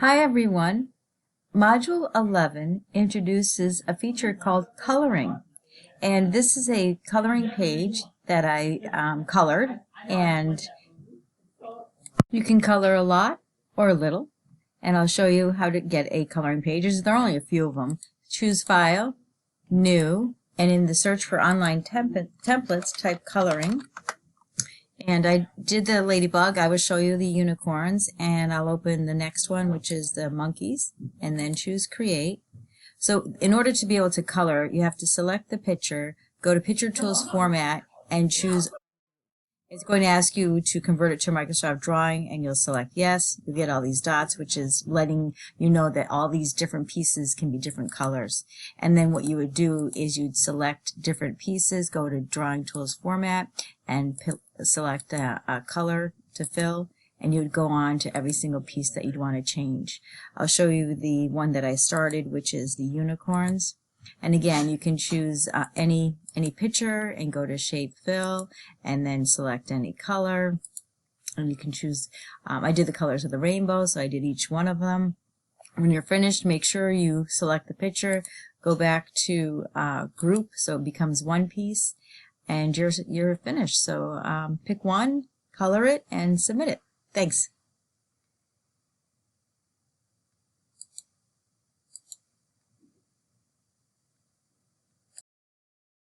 Hi everyone. Module 11 introduces a feature called coloring. And this is a coloring page that I colored. And you can color a lot or a little. And I'll show you how to get a coloring page. There are only a few of them. Choose File, New, and in the search for online templates, type coloring. And I did the ladybug. I will show you the unicorns, and I'll open the next one, which is the monkeys, and then choose Create. So in order to be able to color, you have to select the picture, go to Picture Tools Format, and choose. It's going to ask you to convert it to Microsoft Drawing, and you'll select yes. You'll get all these dots, which is letting you know that all these different pieces can be different colors. And then what you would do is you'd select different pieces, go to Drawing Tools Format, and select a color to fill, and you would go on to every single piece that you'd want to change. I'll show you the one that I started, which is the unicorns. And again, you can choose any picture and go to Shape Fill, and then select any color. And you can choose, I did the colors of the rainbow, so I did each one of them. When you're finished, make sure you select the picture, go back to Group, so it becomes one piece, and you're finished. So pick one, color it, and submit it. Thanks.